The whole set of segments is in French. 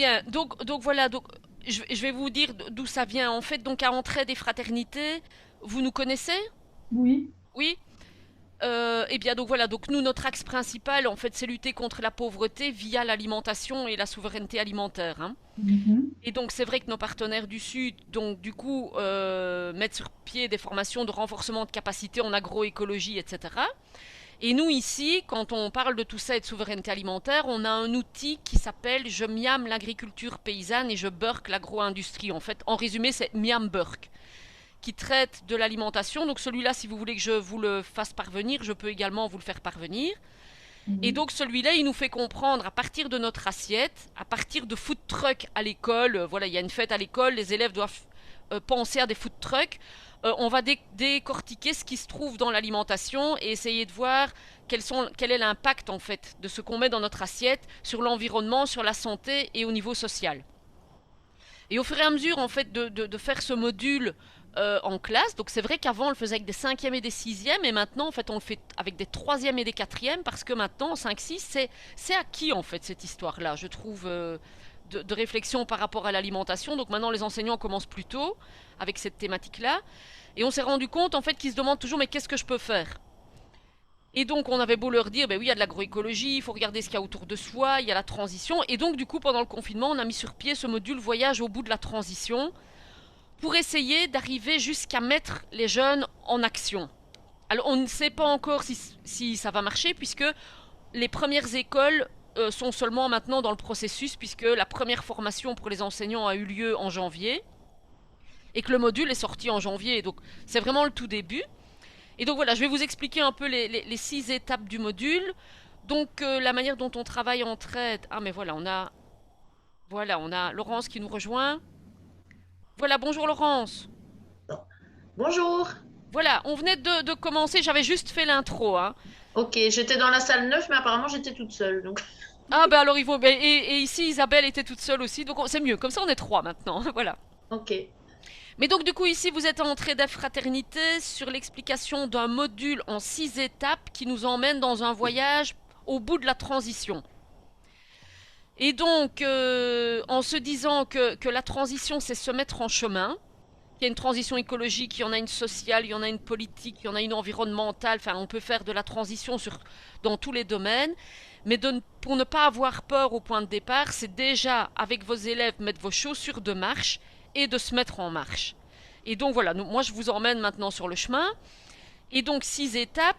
Bien, donc voilà, donc je vais vous dire d'où ça vient. En fait, donc à Entraide et Fraternité, vous nous connaissez? Oui. Oui? Eh bien, donc voilà, donc nous, notre axe principal, en fait, c'est lutter contre la pauvreté via l'alimentation et la souveraineté alimentaire, hein. Mhm. Et donc, c'est vrai que nos partenaires du Sud, donc du coup, mettent sur pied des formations de renforcement de capacité en agroécologie, etc. Et nous, ici, quand on parle de tout ça et de souveraineté alimentaire, on a un outil qui s'appelle Je miam l'agriculture paysanne et je burk l'agro-industrie. En fait, en résumé, c'est Miam Burk qui traite de l'alimentation. Donc celui-là, si vous voulez que je vous le fasse parvenir, je peux également vous le faire parvenir. Et Oui. donc celui-là, il nous fait comprendre à partir de notre assiette, à partir de food truck à l'école, voilà, il y a une fête à l'école, les élèves doivent penser à des food trucks. On va décortiquer ce qui se trouve dans l'alimentation et essayer de voir quel est l'impact en fait de ce qu'on met dans notre assiette sur l'environnement, sur la santé et au niveau social. Et au fur et à mesure en fait de faire ce module en classe, donc c'est vrai qu'avant on le faisait avec des cinquièmes et des sixièmes, et maintenant en fait on le fait avec des troisièmes et des quatrièmes, parce que maintenant 5-6 c'est acquis en fait cette histoire-là, je trouve, de réflexion par rapport à l'alimentation. Donc maintenant les enseignants commencent plus tôt avec cette thématique-là, et on s'est rendu compte en fait qu'ils se demandent toujours mais qu'est-ce que je peux faire. Et donc, on avait beau leur dire, ben oui, il y a de l'agroécologie, il faut regarder ce qu'il y a autour de soi, il y a la transition. Et donc, du coup, pendant le confinement, on a mis sur pied ce module Voyage au bout de la transition pour essayer d'arriver jusqu'à mettre les jeunes en action. Alors, on ne sait pas encore si ça va marcher, puisque les premières écoles sont seulement maintenant dans le processus, puisque la première formation pour les enseignants a eu lieu en janvier, et que le module est sorti en janvier. Donc, c'est vraiment le tout début. Et donc voilà, je vais vous expliquer un peu les 6 étapes du module. Donc la manière dont on travaille en trade. Ah mais voilà, on a Laurence qui nous rejoint. Voilà, bonjour Laurence. Bonjour. Voilà, on venait de commencer, j'avais juste fait l'intro, hein. Ok, j'étais dans la salle 9, mais apparemment j'étais toute seule. Donc, Ah ben alors il faut. Et ici Isabelle était toute seule aussi, donc c'est mieux, comme ça on est trois maintenant. Voilà. ok. Mais donc du coup ici vous êtes en trade fraternité sur l'explication d'un module en 6 étapes qui nous emmène dans un voyage au bout de la transition. Et donc, en se disant que la transition, c'est se mettre en chemin, il y a une transition écologique, il y en a une sociale, il y en a une politique, il y en a une environnementale, enfin, on peut faire de la transition dans tous les domaines, mais pour ne pas avoir peur au point de départ, c'est déjà, avec vos élèves, mettre vos chaussures de marche et de se mettre en marche. Et donc voilà, moi je vous emmène maintenant sur le chemin, et donc 6 étapes.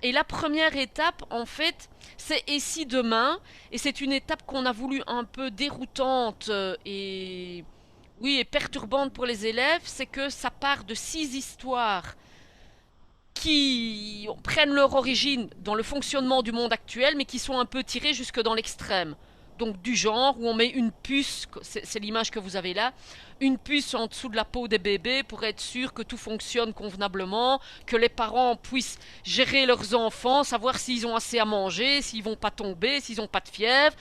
Et la première étape, en fait, c'est et si demain, et c'est une étape qu'on a voulu un peu déroutante et oui et perturbante pour les élèves, c'est que ça part de 6 histoires qui prennent leur origine dans le fonctionnement du monde actuel, mais qui sont un peu tirées jusque dans l'extrême. Donc du genre où on met une puce, c'est l'image que vous avez là, une puce en dessous de la peau des bébés pour être sûr que tout fonctionne convenablement, que les parents puissent gérer leurs enfants, savoir s'ils ont assez à manger, s'ils vont pas tomber, s'ils n'ont pas de fièvre.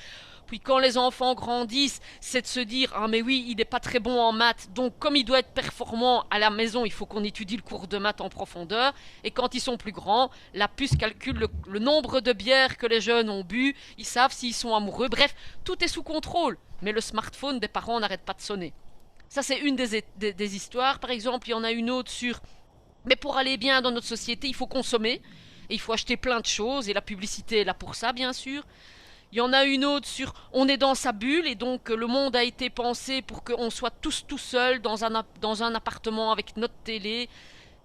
Puis quand les enfants grandissent, c'est de se dire ah mais oui, il n'est pas très bon en maths, donc comme il doit être performant à la maison, il faut qu'on étudie le cours de maths en profondeur. Et quand ils sont plus grands, la puce calcule le nombre de bières que les jeunes ont bu, ils savent s'ils sont amoureux. Bref, tout est sous contrôle. Mais le smartphone des parents n'arrête pas de sonner. Ça, c'est une des histoires. Par exemple, il y en a une autre sur mais pour aller bien dans notre société, il faut consommer. Et il faut acheter plein de choses. Et la publicité est là pour ça, bien sûr. Il y en a une autre sur on est dans sa bulle et donc le monde a été pensé pour qu'on soit tous tout seuls dans un appartement avec notre télé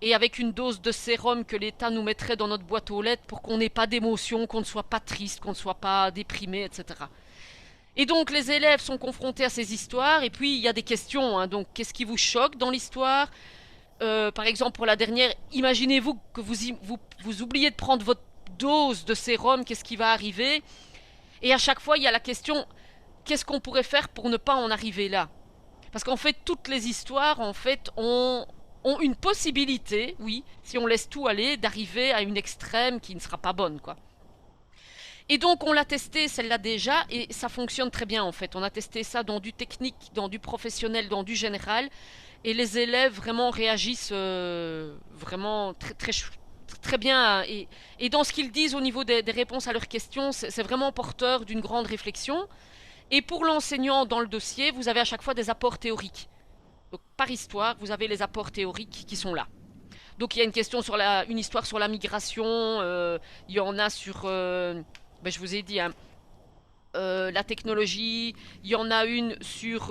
et avec une dose de sérum que l'État nous mettrait dans notre boîte aux lettres pour qu'on n'ait pas d'émotion, qu'on ne soit pas triste, qu'on ne soit pas déprimé, etc. Et donc les élèves sont confrontés à ces histoires et puis il y a des questions, hein. Donc qu'est-ce qui vous choque dans l'histoire? Par exemple pour la dernière, imaginez-vous que vous oubliez de prendre votre dose de sérum, qu'est-ce qui va arriver? Et à chaque fois, il y a la question qu'est-ce qu'on pourrait faire pour ne pas en arriver là? Parce qu'en fait, toutes les histoires, en fait, ont une possibilité, oui, si on laisse tout aller, d'arriver à une extrême qui ne sera pas bonne, quoi. Et donc, on l'a testé, celle-là déjà, et ça fonctionne très bien, en fait. On a testé ça dans du technique, dans du professionnel, dans du général, et les élèves vraiment réagissent vraiment très bien. Et dans ce qu'ils disent au niveau des réponses à leurs questions, c'est vraiment porteur d'une grande réflexion. Et pour l'enseignant dans le dossier, vous avez à chaque fois des apports théoriques. Donc par histoire, vous avez les apports théoriques qui sont là. Donc il y a une question sur une histoire sur la migration, il y en a sur, ben, je vous ai dit, hein, la technologie, il y en a une sur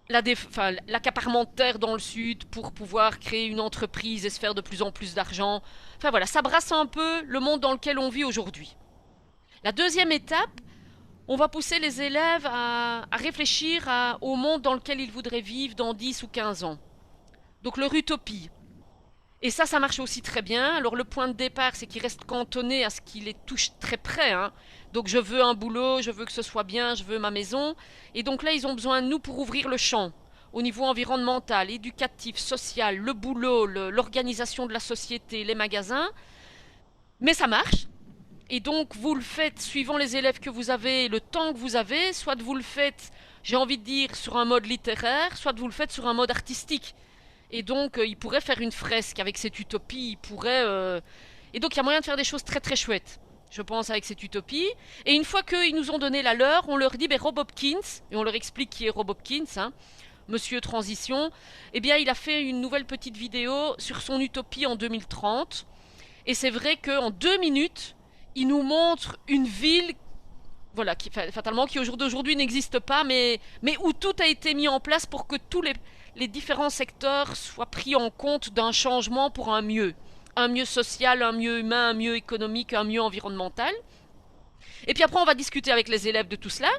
l'accaparement de terre dans le sud pour pouvoir créer une entreprise et se faire de plus en plus d'argent. Enfin voilà, ça brasse un peu le monde dans lequel on vit aujourd'hui. La deuxième étape, on va pousser les élèves à réfléchir au monde dans lequel ils voudraient vivre dans 10 ou 15 ans. Donc leur utopie. Et ça marche aussi très bien. Alors le point de départ, c'est qu'ils restent cantonnés à ce qui les touche très près, hein. Donc je veux un boulot, je veux que ce soit bien, je veux ma maison. Et donc là, ils ont besoin de nous pour ouvrir le champ au niveau environnemental, éducatif, social, le boulot, l'organisation de la société, les magasins. Mais ça marche. Et donc vous le faites suivant les élèves que vous avez, le temps que vous avez, soit vous le faites, j'ai envie de dire, sur un mode littéraire, soit vous le faites sur un mode artistique. Et donc, il pourrait faire une fresque avec cette utopie. Il pourrait. Et donc, il y a moyen de faire des choses très très chouettes, je pense, avec cette utopie. Et une fois qu'ils nous ont donné la leur, on leur dit, ben, Rob Hopkins, et on leur explique qui est Rob Hopkins, hein, Monsieur Transition. Eh bien, il a fait une nouvelle petite vidéo sur son utopie en 2030. Et c'est vrai qu'en 2 minutes, il nous montre une ville, voilà, qui fatalement qui aujourd'hui n'existe pas, mais où tout a été mis en place pour que tous les différents secteurs soient pris en compte d'un changement pour un mieux. Un mieux social, un mieux humain, un mieux économique, un mieux environnemental. Et puis après, on va discuter avec les élèves de tout cela.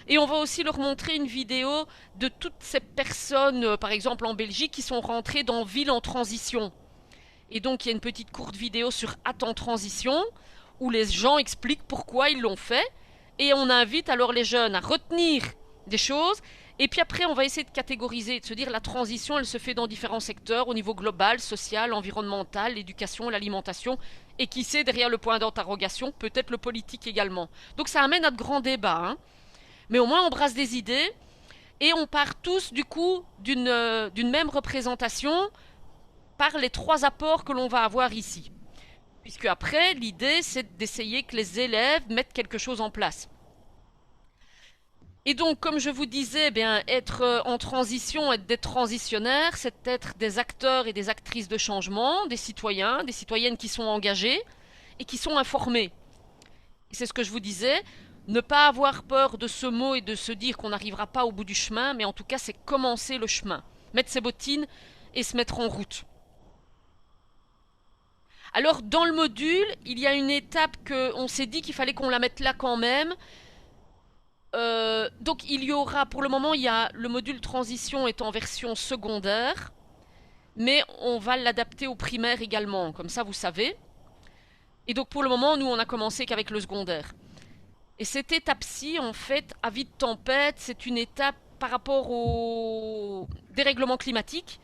Et on va aussi leur montrer une vidéo de toutes ces personnes, par exemple en Belgique, qui sont rentrées dans Ville en transition. Et donc, il y a une petite courte vidéo sur At en transition, où les gens expliquent pourquoi ils l'ont fait. Et on invite alors les jeunes à retenir des choses. Et puis après, on va essayer de catégoriser, de se dire la transition, elle se fait dans différents secteurs, au niveau global, social, environnemental, l'éducation, l'alimentation, et qui sait, derrière le point d'interrogation, peut-être le politique également. Donc ça amène à de grands débats, hein. Mais au moins on brasse des idées, et on part tous du coup d'une même représentation par les 3 apports que l'on va avoir ici. Puisque après, l'idée, c'est d'essayer que les élèves mettent quelque chose en place. Et donc, comme je vous disais, bien, être en transition, être des transitionnaires, c'est être des acteurs et des actrices de changement, des citoyens, des citoyennes qui sont engagés et qui sont informés. Et c'est ce que je vous disais, ne pas avoir peur de ce mot et de se dire qu'on n'arrivera pas au bout du chemin, mais en tout cas, c'est commencer le chemin, mettre ses bottines et se mettre en route. Alors, dans le module, il y a une étape qu'on s'est dit qu'il fallait qu'on la mette là quand même. Donc il y aura, pour le moment, le module transition est en version secondaire, mais on va l'adapter au primaire également, comme ça vous savez. Et donc pour le moment, nous on a commencé qu'avec le secondaire. Et cette étape-ci, en fait, avis de tempête, c'est une étape par rapport au dérèglement climatique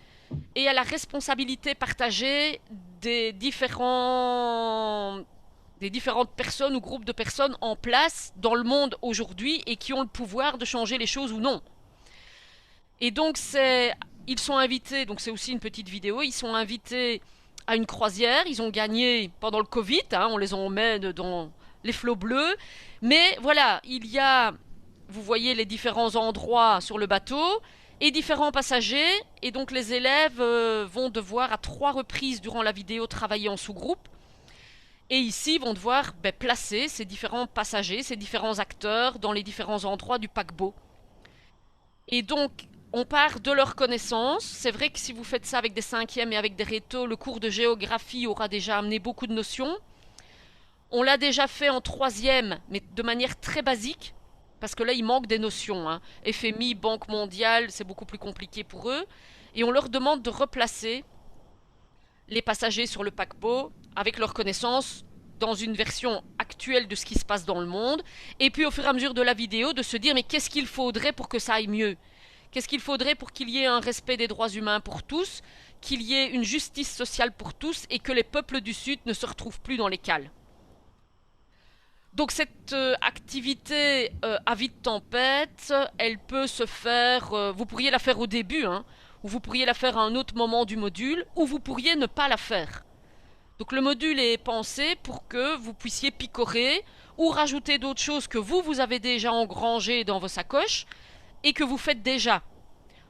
et à la responsabilité partagée des différentes personnes ou groupes de personnes en place dans le monde aujourd'hui et qui ont le pouvoir de changer les choses ou non. Et donc ils sont invités, donc c'est aussi une petite vidéo, ils sont invités à une croisière, ils ont gagné pendant le Covid, hein, on les emmène dans les flots bleus, mais voilà, vous voyez les différents endroits sur le bateau et différents passagers, et donc les élèves vont devoir à 3 reprises durant la vidéo travailler en sous-groupe. Et ici, vont devoir placer ces différents passagers, ces différents acteurs dans les différents endroits du paquebot. Et donc, on part de leurs connaissances. C'est vrai que si vous faites ça avec des 5e et avec des rétos, le cours de géographie aura déjà amené beaucoup de notions. On l'a déjà fait en 3e, mais de manière très basique, parce que là, il manque des notions, hein. FMI, Banque mondiale, c'est beaucoup plus compliqué pour eux. Et on leur demande de replacer les passagers sur le paquebot avec leurs connaissances dans une version actuelle de ce qui se passe dans le monde, et puis au fur et à mesure de la vidéo de se dire mais qu'est-ce qu'il faudrait pour que ça aille mieux, qu'est-ce qu'il faudrait pour qu'il y ait un respect des droits humains pour tous, qu'il y ait une justice sociale pour tous et que les peuples du Sud ne se retrouvent plus dans les cales. Donc cette activité à vie de tempête, elle peut se faire, vous pourriez la faire au début, hein, ou vous pourriez la faire à un autre moment du module, ou vous pourriez ne pas la faire. Donc le module est pensé pour que vous puissiez picorer ou rajouter d'autres choses que vous avez déjà engrangées dans vos sacoches et que vous faites déjà.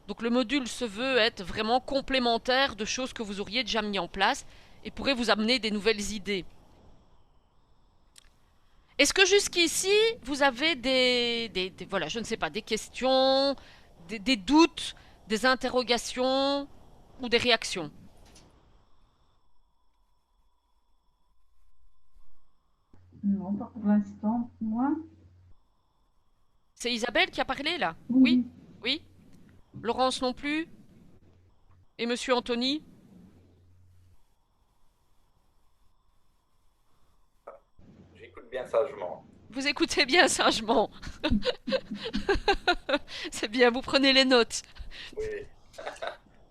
Donc le module se veut être vraiment complémentaire de choses que vous auriez déjà mis en place et pourrait vous amener des nouvelles idées. Est-ce que jusqu'ici, vous avez voilà, je ne sais pas, des questions, des doutes, des interrogations ou des réactions? Non, pas pour l'instant, moi. C'est Isabelle qui a parlé là? Oui? Oui. Oui? Laurence non plus? Et Monsieur Anthony? J'écoute bien sagement. Vous écoutez bien sagement. C'est bien, vous prenez les notes. Oui.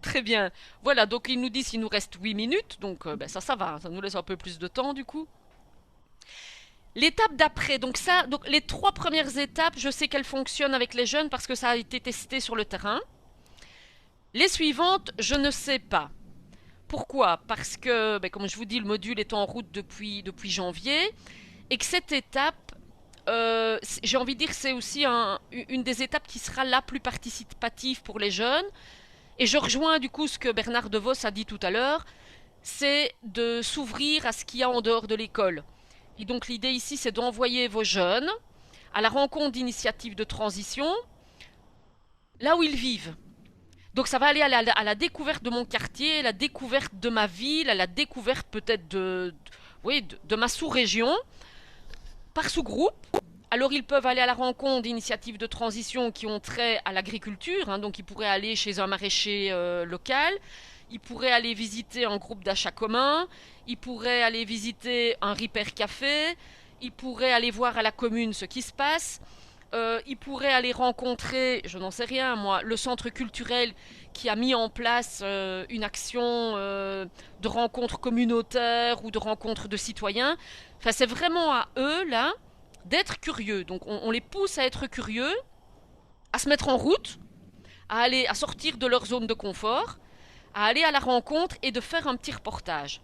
Très bien. Voilà, donc ils nous disent qu'il nous reste 8 minutes, donc ben, ça va, ça nous laisse un peu plus de temps du coup. L'étape d'après, donc les 3 premières étapes, je sais qu'elles fonctionnent avec les jeunes parce que ça a été testé sur le terrain. Les suivantes, je ne sais pas. Pourquoi? Parce que, ben, comme je vous dis, le module est en route depuis janvier et que cette étape, j'ai envie de dire, c'est aussi une des étapes qui sera la plus participative pour les jeunes. Et je rejoins du coup ce que Bernard De Vos a dit tout à l'heure, c'est de s'ouvrir à ce qu'il y a en dehors de l'école. Et donc l'idée ici, c'est d'envoyer vos jeunes à la rencontre d'initiatives de transition, là où ils vivent. Donc ça va aller à la découverte de mon quartier, à la découverte de ma ville, à la découverte peut-être oui, de ma sous-région, par sous-groupe. Alors ils peuvent aller à la rencontre d'initiatives de transition qui ont trait à l'agriculture, hein, donc ils pourraient aller chez un maraîcher local, ils pourraient aller visiter un groupe d'achat commun, ils pourraient aller visiter un Repair Café, ils pourraient aller voir à la commune ce qui se passe, ils pourraient aller rencontrer, je n'en sais rien moi, le centre culturel qui a mis en place une action de rencontre communautaire ou de rencontre de citoyens. Enfin c'est vraiment à eux là d'être curieux. Donc on les pousse à être curieux, à se mettre en route, à sortir de leur zone de confort, à aller à la rencontre et de faire un petit reportage.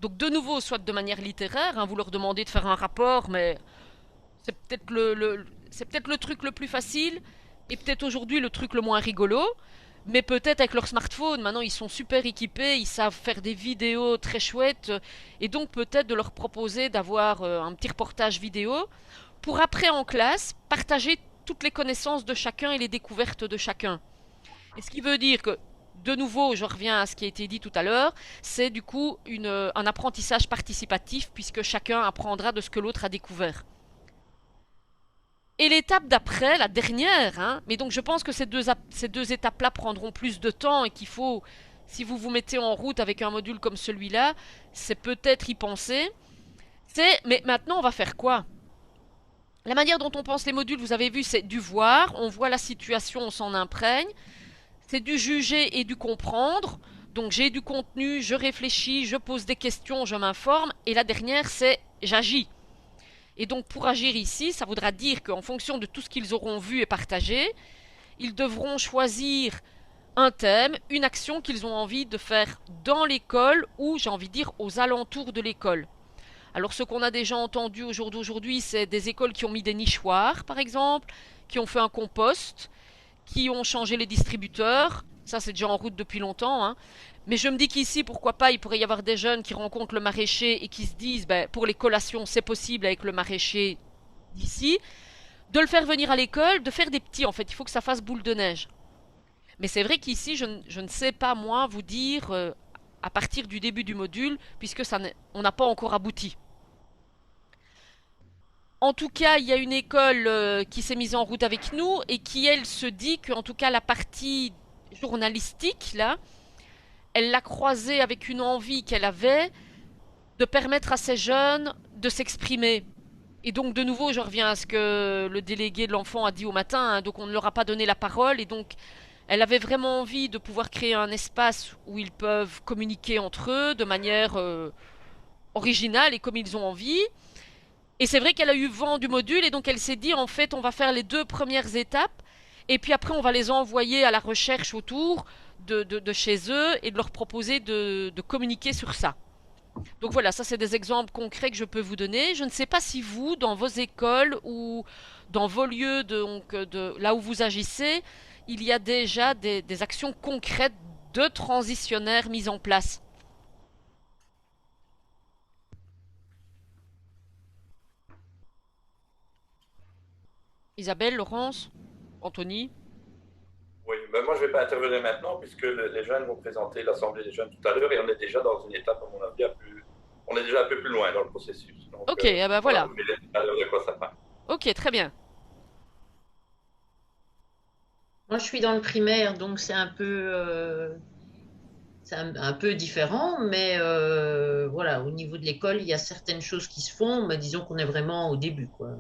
Donc de nouveau, soit de manière littéraire, hein, vous leur demandez de faire un rapport, mais c'est peut-être c'est peut-être le truc le plus facile et peut-être aujourd'hui le truc le moins rigolo. Mais peut-être avec leur smartphone, maintenant ils sont super équipés, ils savent faire des vidéos très chouettes, et donc peut-être de leur proposer d'avoir un petit reportage vidéo pour après en classe partager toutes les connaissances de chacun et les découvertes de chacun. Et ce qui veut dire que, de nouveau, je reviens à ce qui a été dit tout à l'heure, c'est du coup un apprentissage participatif puisque chacun apprendra de ce que l'autre a découvert. Et l'étape d'après, la dernière, hein, mais donc je pense que ces deux étapes-là prendront plus de temps et qu'il faut, si vous vous mettez en route avec un module comme celui-là, c'est peut-être y penser. Mais maintenant on va faire quoi? La manière dont on pense les modules, vous avez vu, c'est du voir, on voit la situation, on s'en imprègne. C'est du juger et du comprendre. Donc j'ai du contenu, je réfléchis, je pose des questions, je m'informe. Et la dernière, c'est j'agis. Et donc pour agir ici, ça voudra dire qu'en fonction de tout ce qu'ils auront vu et partagé, ils devront choisir un thème, une action qu'ils ont envie de faire dans l'école ou, j'ai envie de dire, aux alentours de l'école. Alors ce qu'on a déjà entendu au jour d'aujourd'hui, c'est des écoles qui ont mis des nichoirs, par exemple, qui ont fait un compost, qui ont changé les distributeurs. Ça, c'est déjà en route depuis longtemps, hein. Mais je me dis qu'ici, pourquoi pas, il pourrait y avoir des jeunes qui rencontrent le maraîcher et qui se disent, ben, pour les collations, c'est possible avec le maraîcher d'ici, de le faire venir à l'école, de faire des petits, en fait. Il faut que ça fasse boule de neige. Mais c'est vrai qu'ici, je ne sais pas, moi, vous dire, à partir du début du module, puisque on n'a pas encore abouti. En tout cas, il y a une école qui s'est mise en route avec nous et qui, elle, se dit qu'en tout cas, la partie journalistique, là, elle l'a croisée avec une envie qu'elle avait de permettre à ces jeunes de s'exprimer. Et donc, de nouveau, je reviens à ce que le délégué de l'enfant a dit au matin, hein, donc on ne leur a pas donné la parole, et donc elle avait vraiment envie de pouvoir créer un espace où ils peuvent communiquer entre eux de manière originale et comme ils ont envie. Et c'est vrai qu'elle a eu vent du module et donc elle s'est dit en fait on va faire les 2 premières étapes et puis après on va les envoyer à la recherche autour de chez eux et de leur proposer de communiquer sur ça. Donc voilà, ça c'est des exemples concrets que je peux vous donner. Je ne sais pas si vous, dans vos écoles ou dans vos lieux de là où vous agissez, il y a déjà des actions concrètes de transitionnaires mises en place. Isabelle, Laurence, Anthony? Oui, mais moi je ne vais pas intervenir maintenant puisque les jeunes vont présenter l'Assemblée des jeunes tout à l'heure et on est déjà dans une étape, à mon avis, on est déjà un peu plus loin dans le processus. Donc Ok, eh ben voilà, voilà. vous verrez tout à l'heure de quoi ça parle. Ok, très bien. Moi, je suis dans le primaire, donc c'est un peu différent, mais voilà, au niveau de l'école, il y a certaines choses qui se font, mais disons qu'on est vraiment au début, quoi.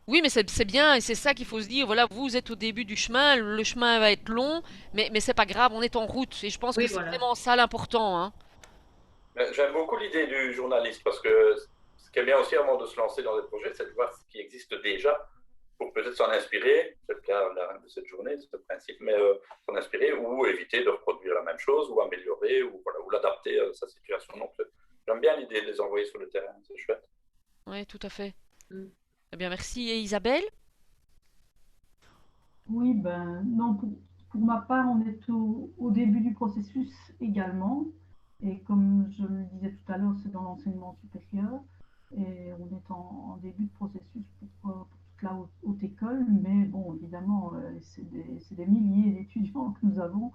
Oui, mais c'est bien, et c'est ça qu'il faut se dire. Voilà, vous êtes au début du chemin, le chemin va être long, mais c'est pas grave, on est en route. Et je pense que Oui, c'est voilà. vraiment ça l'important, hein. J'aime beaucoup l'idée du journaliste parce que ce qui est bien aussi avant de se lancer dans des projets, c'est de voir ce qui existe déjà pour peut-être s'en inspirer. C'est le cas de cette journée, de ce principe, mais s'en inspirer ou éviter de reproduire la même chose ou améliorer ou, voilà, ou l'adapter à sa situation. Donc, j'aime bien l'idée de les envoyer sur le terrain, c'est chouette. Oui, tout à fait. Mm. Eh bien, merci. Et Isabelle? Oui, ben non, pour ma part, on est au début du processus également. Et comme je le disais tout à l'heure, c'est dans l'enseignement supérieur. Et on est en début de processus pour toute la haute école. Mais bon, évidemment, c'est des milliers d'étudiants que nous avons.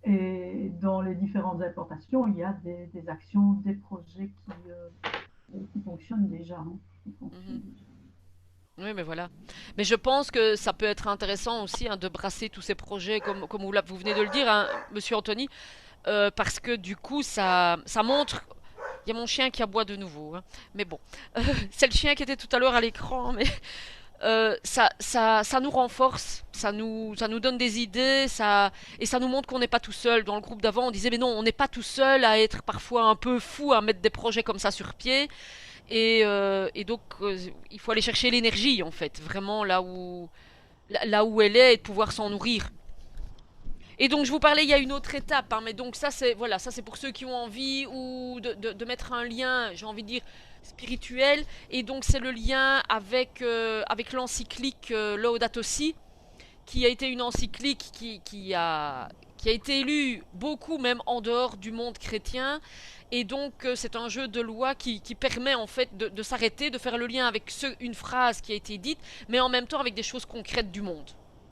Et dans les différentes importations, il y a des actions, des projets qui fonctionnent déjà, hein, qui Mhm. fonctionnent déjà. Oui, mais voilà. Mais je pense que ça peut être intéressant aussi, hein, de brasser tous ces projets, comme vous venez de le dire, hein, Monsieur Anthony, parce que du coup, ça montre. Il y a mon chien qui aboie de nouveau, hein. Mais bon, c'est le chien qui était tout à l'heure à l'écran, mais ça nous renforce, ça nous donne des idées, et ça nous montre qu'on n'est pas tout seul. Dans le groupe d'avant, on disait, mais non, on n'est pas tout seul à être parfois un peu fou, à mettre des projets comme ça sur pied. Et donc, il faut aller chercher l'énergie, en fait, vraiment là où elle est, et de pouvoir s'en nourrir. Et donc, je vous parlais, il y a une autre étape, hein, mais donc ça, c'est voilà, ça c'est pour ceux qui ont envie ou de mettre un lien, j'ai envie de dire, spirituel. Et donc, c'est le lien avec l'encyclique Laudato Si, qui a été une encyclique qui a été élue beaucoup même en dehors du monde chrétien. Et donc c'est un jeu de loi qui permet en fait de s'arrêter, de faire le lien avec une phrase qui a été dite, mais en même temps avec des choses concrètes du monde.